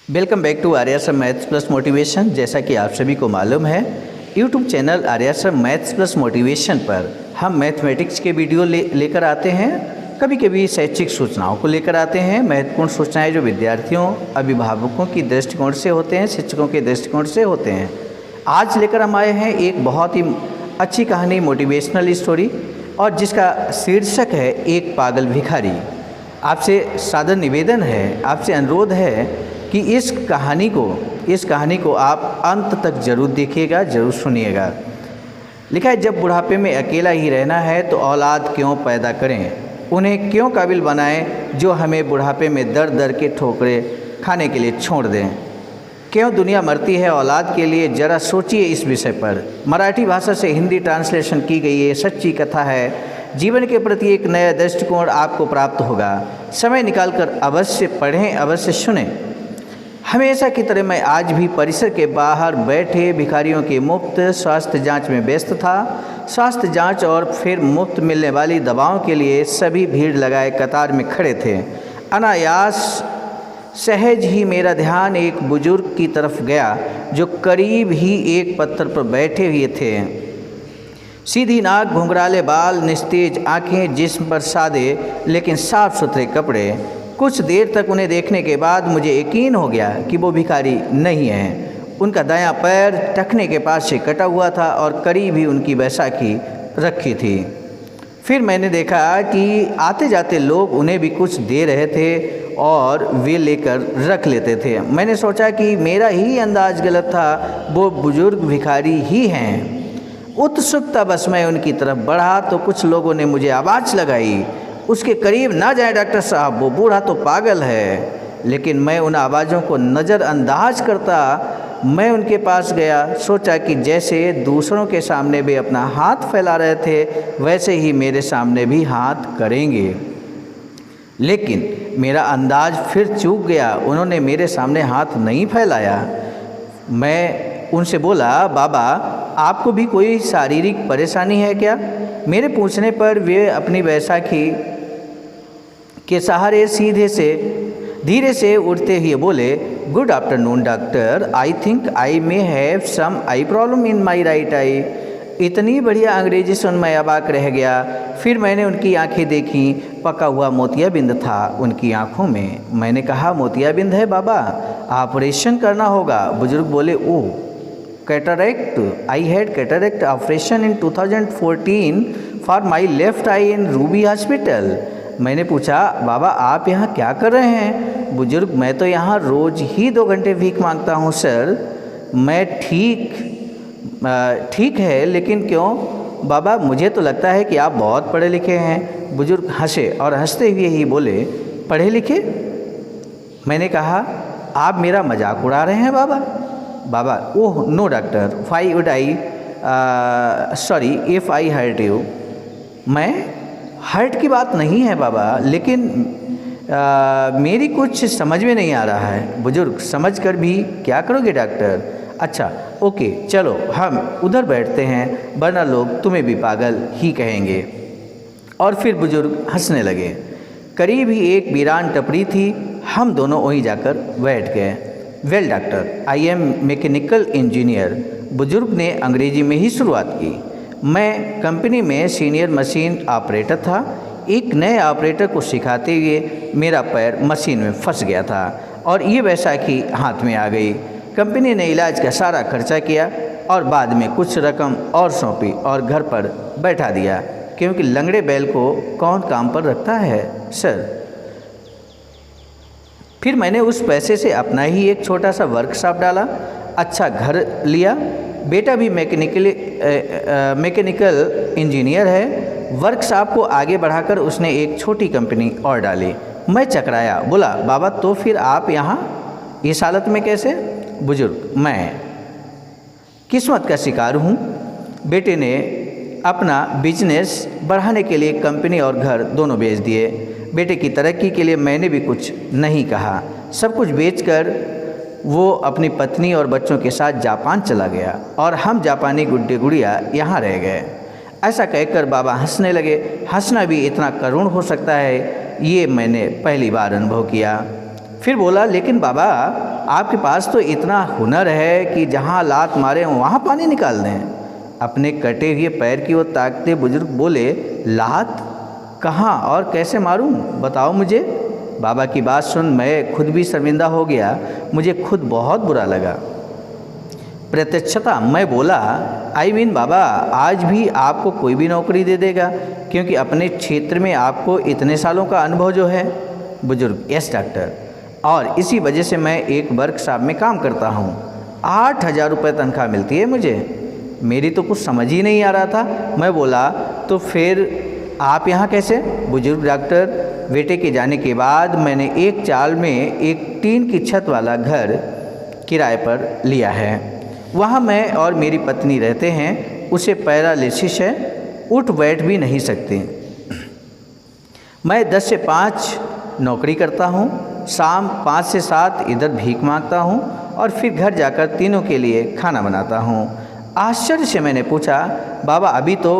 Welcome back to Arya sir maths plus motivation. जैसा कि आप सभी को मालूम है, YouTube channel Arya sir maths plus motivation पर हम मैथमेटिक्स के वीडियो लेकर आते हैं। कभी कभी शैक्षिक सूचनाओं को लेकर आते हैं, महत्वपूर्ण सूचनाएं जो विद्यार्थियों, अभिभावकों की दृष्टिकोण से होते हैं, शिक्षकों के दृष्टिकोण से होते हैं। आज लेकर हम आए हैं एक बहुत ही अच्छी कहानी, मोटिवेशनल स्टोरी, और जिसका शीर्षक है एक पागल भिखारी। आपसे सादर निवेदन है, आपसे अनुरोध है कि इस कहानी को आप अंत तक जरूर देखिएगा, जरूर सुनिएगा। लिखा है, जब बुढ़ापे में अकेला ही रहना है तो औलाद क्यों पैदा करें, उन्हें क्यों काबिल बनाएं जो हमें बुढ़ापे में दर दर के ठोकरे खाने के लिए छोड़ दें। क्यों दुनिया मरती है औलाद के लिए, ज़रा सोचिए इस विषय पर। मराठी भाषा से हिंदी ट्रांसलेशन की गई ये सच्ची कथा है। जीवन के प्रति एक नया दृष्टिकोण आपको प्राप्त होगा। समय निकालकर अवश्य पढ़ें, अवश्य सुनें। हमेशा की तरह मैं आज भी परिसर के बाहर बैठे भिखारियों की मुफ्त स्वास्थ्य जांच में व्यस्त था। स्वास्थ्य जांच और फिर मुफ्त मिलने वाली दवाओं के लिए सभी भीड़ लगाए कतार में खड़े थे। अनायास सहज ही मेरा ध्यान एक बुजुर्ग की तरफ गया जो करीब ही एक पत्थर पर बैठे हुए थे। सीधी नाक, घुंघराले बाल, निस्तेज आंखें, जिस्म पर सादे लेकिन साफ सुथरे कपड़े। कुछ देर तक उन्हें देखने के बाद मुझे यकीन हो गया कि वो भिखारी नहीं हैं। उनका दायां पैर टखने के पास से कटा हुआ था और करीब ही उनकी बैसाखी रखी थी। फिर मैंने देखा कि आते जाते लोग उन्हें भी कुछ दे रहे थे और वे लेकर रख लेते थे। मैंने सोचा कि मेरा ही अंदाज गलत था, वो बुजुर्ग भिखारी ही हैं। उत्सुकता बस मैं उनकी तरफ बढ़ा तो कुछ लोगों ने मुझे आवाज़ लगाई, उसके करीब ना जाए डॉक्टर साहब, वो बूढ़ा तो पागल है। लेकिन मैं उन आवाज़ों को नज़रअंदाज करता मैं उनके पास गया। सोचा कि जैसे दूसरों के सामने वे अपना हाथ फैला रहे थे वैसे ही मेरे सामने भी हाथ करेंगे। लेकिन मेरा अंदाज फिर चूक गया, उन्होंने मेरे सामने हाथ नहीं फैलाया। मैं उनसे बोला, बाबा आपको भी कोई शारीरिक परेशानी है क्या? मेरे पूछने पर वे अपनी बैसाखी के सहारे धीरे से उठते हुए बोले, good afternoon doctor, I think I may have some eye problem in my right eye. इतनी बढ़िया अंग्रेजी सुन मैं अबाक रह गया। फिर मैंने उनकी आंखें देखीं, पका हुआ मोतियाबिंद था उनकी आंखों में। मैंने कहा, मोतियाबिंद है बाबा, ऑपरेशन करना होगा। बुजुर्ग बोले, oh cataract, I had cataract operation in 2014 for my left eye in Ruby hospital. मैंने पूछा, बाबा आप यहाँ क्या कर रहे हैं? बुजुर्ग, मैं तो यहाँ रोज़ ही 2 घंटे भीख मांगता हूँ सर। मैं ठीक है, लेकिन क्यों? बाबा मुझे तो लगता है कि आप बहुत पढ़े लिखे हैं। बुजुर्ग हंसे और हंसते हुए ही बोले, पढ़े लिखे? मैंने कहा, आप मेरा मजाक उड़ा रहे हैं बाबा। बाबा, oh no doctor, why would I sorry if I hurt you. मैं हर्ट की बात नहीं है बाबा, लेकिन मेरी कुछ समझ में नहीं आ रहा है। बुजुर्ग, समझ कर भी क्या करोगे डॉक्टर? अच्छा ओके, चलो हम उधर बैठते हैं, वरना लोग तुम्हें भी पागल ही कहेंगे। और फिर बुजुर्ग हंसने लगे। करीब ही एक वीरान टपरी थी, हम दोनों वहीं जाकर बैठ गए। Well doctor, I am mechanical engineer. बुजुर्ग ने अंग्रेजी में ही शुरुआत की। मैं कंपनी में सीनियर मशीन ऑपरेटर था। एक नए ऑपरेटर को सिखाते हुए मेरा पैर मशीन में फंस गया था और ये बैसाखी हाथ में आ गई। कंपनी ने इलाज का सारा खर्चा किया और बाद में कुछ रकम और सौंपी और घर पर बैठा दिया, क्योंकि लंगड़े बैल को कौन काम पर रखता है सर। फिर मैंने उस पैसे से अपना ही एक छोटा सा वर्कशॉप डाला, अच्छा घर लिया। बेटा भी मैकेनिकल इंजीनियर है। वर्कशॉप को आगे बढ़ाकर उसने एक छोटी कंपनी और डाली। मैं चकराया, बोला, बाबा तो फिर आप यहाँ इस हालत में कैसे? बुजुर्ग, मैं किस्मत का शिकार हूँ। बेटे ने अपना बिजनेस बढ़ाने के लिए कंपनी और घर दोनों बेच दिए। बेटे की तरक्की के लिए मैंने भी कुछ नहीं कहा। सब कुछ बेचकर वो अपनी पत्नी और बच्चों के साथ जापान चला गया और हम जापानी गुड्डे गुड़िया यहाँ रह गए। ऐसा कहकर बाबा हंसने लगे। हंसना भी इतना करुण हो सकता है, ये मैंने पहली बार अनुभव किया। फिर बोला, लेकिन बाबा आपके पास तो इतना हुनर है कि जहाँ लात मारे वहाँ पानी निकाल दें। अपने कटे हुए पैर की ओर ताकते बुजुर्ग बोले, लात कहाँ और कैसे मारूं, बताओ मुझे। बाबा की बात सुन मैं खुद भी शर्मिंदा हो गया, मुझे खुद बहुत बुरा लगा। प्रत्यक्षता मैं बोला, बाबा आज भी आपको कोई भी नौकरी दे देगा, क्योंकि अपने क्षेत्र में आपको इतने सालों का अनुभव जो है। बुजुर्ग, यस डॉक्टर, और इसी वजह से मैं एक वर्कशॉप में काम करता हूँ। 8,000 रुपये तनख्वाह मिलती है मुझे। मेरी तो कुछ समझ ही नहीं आ रहा था। मैं बोला, तो फिर आप यहाँ कैसे? बुजुर्ग, डॉक्टर बेटे के जाने के बाद मैंने एक चाल में एक टीन की छत वाला घर किराए पर लिया है। वहाँ मैं और मेरी पत्नी रहते हैं। उसे पैरालिसिस है, उठ बैठ भी नहीं सकती। मैं 10 से 5 नौकरी करता हूँ, शाम 5 से 7 इधर भीख मांगता हूँ और फिर घर जाकर तीनों के लिए खाना बनाता हूँ। आश्चर्य से मैंने पूछा, बाबा अभी तो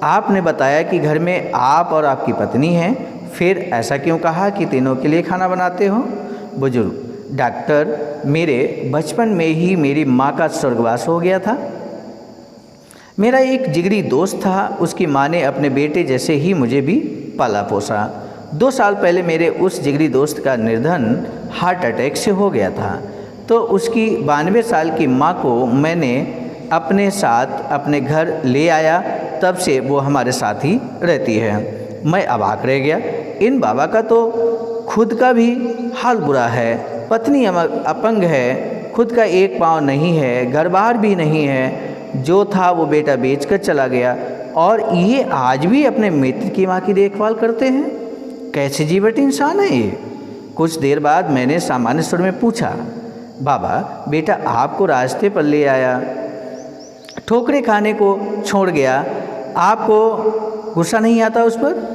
आपने बताया कि घर में आप और आपकी पत्नी हैं, फिर ऐसा क्यों कहा कि तीनों के लिए खाना बनाते हो? बुजुर्ग, डॉक्टर मेरे बचपन में ही मेरी माँ का स्वर्गवास हो गया था। मेरा एक जिगरी दोस्त था, उसकी माँ ने अपने बेटे जैसे ही मुझे भी पाला पोसा। 2 साल पहले मेरे उस जिगरी दोस्त का निधन हार्ट अटैक से हो गया था, तो उसकी 92 साल की माँ को मैंने अपने साथ अपने घर ले आया। तब से वो हमारे साथ ही रहती है। मैं अवाक रह गया। इन बाबा का तो खुद का भी हाल बुरा है, पत्नी अपंग है, खुद का एक पाँव नहीं है, घर बार भी नहीं है, जो था वो बेटा बेचकर चला गया, और ये आज भी अपने मित्र की माँ की देखभाल करते हैं। कैसे जीवट इंसान है ये? कुछ देर बाद मैंने सामान्य स्वर में पूछा, बाबा बेटा आपको रास्ते पर ले आया, ठोकरे खाने को छोड़ गया, आपको गुस्सा नहीं आता उस पर?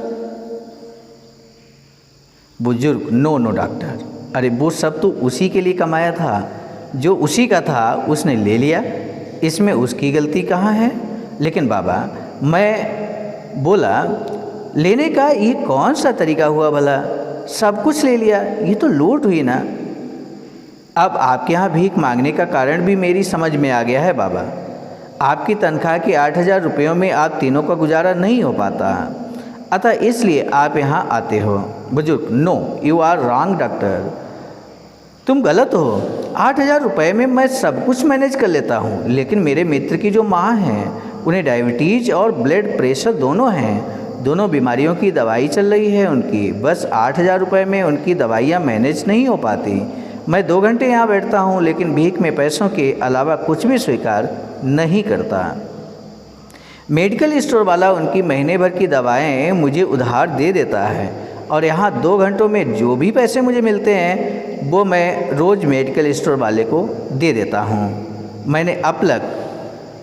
बुजुर्ग, नो डॉक्टर, अरे वो सब तो उसी के लिए कमाया था, जो उसी का था उसने ले लिया, इसमें उसकी गलती कहाँ है? लेकिन बाबा, मैं बोला, लेने का ये कौन सा तरीका हुआ भला? सब कुछ ले लिया, ये तो लूट हुई ना। अब आपके यहाँ भीख मांगने का कारण भी मेरी समझ में आ गया है बाबा। आपकी तनख्वाह के 8,000 रुपयों में आप तीनों का गुजारा नहीं हो पाता, अतः इसलिए आप यहाँ आते हो। बुजुर्ग, no you are wrong doctor, तुम गलत हो। 8,000 रुपये में मैं सब कुछ मैनेज कर लेता हूँ, लेकिन मेरे मित्र की जो माँ हैं उन्हें डायबिटीज़ और ब्लड प्रेशर दोनों हैं, दोनों बीमारियों की दवाई चल रही है उनकी। बस 8,000 रुपये में उनकी दवाइयाँ मैनेज नहीं हो पाती। मैं 2 घंटे यहाँ बैठता हूँ, लेकिन भीख में पैसों के अलावा कुछ भी स्वीकार नहीं करता। मेडिकल स्टोर वाला उनकी महीने भर की दवाएं मुझे उधार दे देता है, और यहाँ 2 घंटों में जो भी पैसे मुझे मिलते हैं वो मैं रोज़ मेडिकल स्टोर वाले को दे देता हूँ। मैंने अपलक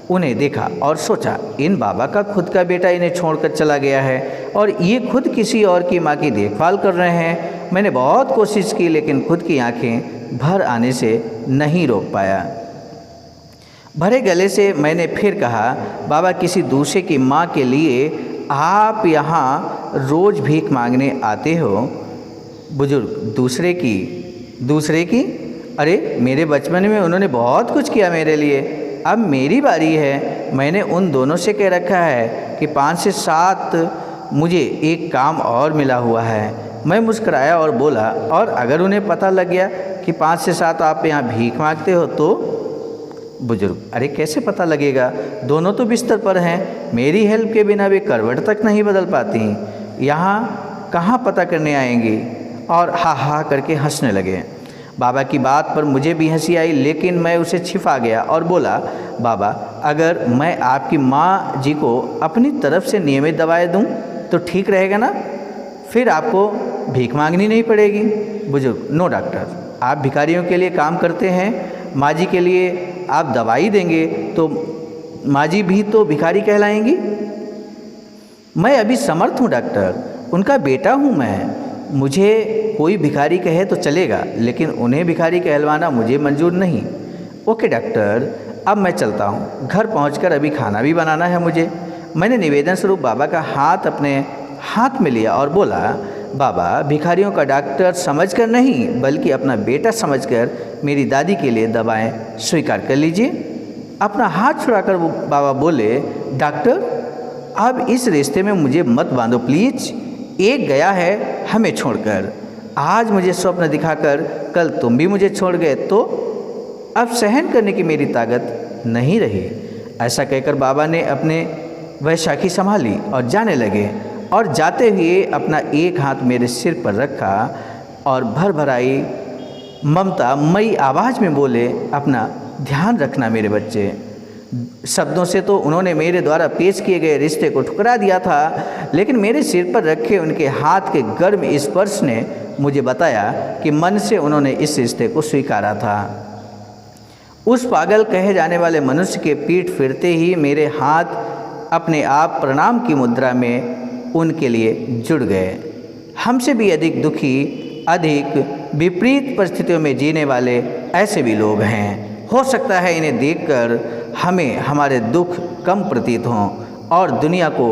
उन्हें देखा और सोचा, इन बाबा का खुद का बेटा इन्हें छोड़कर चला गया है और ये खुद किसी और की माँ की देखभाल कर रहे हैं। मैंने बहुत कोशिश की, लेकिन खुद की आंखें भर आने से नहीं रोक पाया। भरे गले से मैंने फिर कहा, बाबा किसी दूसरे की माँ के लिए आप यहाँ रोज़ भीख मांगने आते हो? बुजुर्ग, दूसरे की? अरे मेरे बचपन में उन्होंने बहुत कुछ किया मेरे लिए, अब मेरी बारी है। मैंने उन दोनों से कह रखा है कि 5 से 7 मुझे एक काम और मिला हुआ है। मैं मुस्कराया और बोला, और अगर उन्हें पता लग गया कि 5 से 7 आप यहाँ भीख मांगते हो तो? बुजुर्ग, अरे कैसे पता लगेगा, दोनों तो बिस्तर पर हैं, मेरी हेल्प के बिना वे करवट तक नहीं बदल पाती, यहाँ कहाँ पता करने आएंगी? और हा करके हंसने लगे। बाबा की बात पर मुझे भी हंसी आई, लेकिन मैं उसे छिपा गया और बोला, बाबा अगर मैं आपकी माँ जी को अपनी तरफ से नियमित दवाएं दूं तो ठीक रहेगा ना? फिर आपको भीख मांगनी नहीं पड़ेगी। बुजुर्ग, नो डॉक्टर, आप भिखारियों के लिए काम करते हैं, माँ जी के लिए आप दवाई देंगे तो माँ जी भी तो भिखारी कहलाएंगी। मैं अभी समर्थ हूँ डॉक्टर, उनका बेटा हूँ मैं, मुझे कोई भिखारी कहे तो चलेगा, लेकिन उन्हें भिखारी कहलवाना मुझे मंजूर नहीं। ओके डॉक्टर, अब मैं चलता हूँ, घर पहुँचकर अभी खाना भी बनाना है मुझे। मैंने निवेदन स्वरूप बाबा का हाथ अपने हाथ में लिया और बोला, बाबा भिखारियों का डॉक्टर समझकर नहीं बल्कि अपना बेटा समझकर मेरी दादी के लिए दवाएं स्वीकार कर लीजिए। अपना हाथ छुड़ाकर वो बाबा बोले, डॉक्टर अब इस रिश्ते में मुझे मत बांधो प्लीज। एक गया है हमें छोड़कर, आज मुझे स्वप्न दिखाकर कल तुम भी मुझे छोड़ गए तो अब सहन करने की मेरी ताकत नहीं रही। ऐसा कहकर बाबा ने अपने वैशाखी संभाली और जाने लगे और जाते हुए अपना एक हाथ मेरे सिर पर रखा और भर भराई ममता मई आवाज़ में बोले, अपना ध्यान रखना मेरे बच्चे। शब्दों से तो उन्होंने मेरे द्वारा पेश किए गए रिश्ते को ठुकरा दिया था, लेकिन मेरे सिर पर रखे उनके हाथ के गर्म स्पर्श ने मुझे बताया कि मन से उन्होंने इस रिश्ते को स्वीकारा था। उस पागल कहे जाने वाले मनुष्य के पीठ फिरते ही मेरे हाथ अपने आप प्रणाम की मुद्रा में उनके लिए जुड़ गए। हमसे भी अधिक दुखी, अधिक विपरीत परिस्थितियों में जीने वाले ऐसे भी लोग हैं। हो सकता है इन्हें देखकर हमें हमारे दुख कम प्रतीत हों और दुनिया को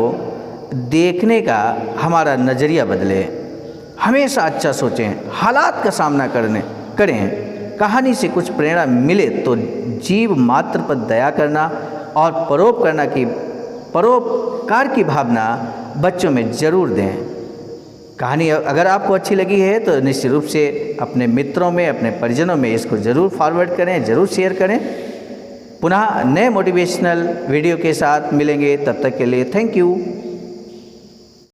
देखने का हमारा नज़रिया बदले। हमेशा अच्छा सोचें, हालात का सामना करें। कहानी से कुछ प्रेरणा मिले तो जीव मात्र पर दया करना और परोपकार की भावना बच्चों में ज़रूर दें। कहानी अगर आपको अच्छी लगी है तो निश्चित रूप से अपने मित्रों में, अपने परिजनों में इसको ज़रूर फॉरवर्ड करें, ज़रूर शेयर करें। पुनः नए मोटिवेशनल वीडियो के साथ मिलेंगे, तब तक के लिए थैंक यू।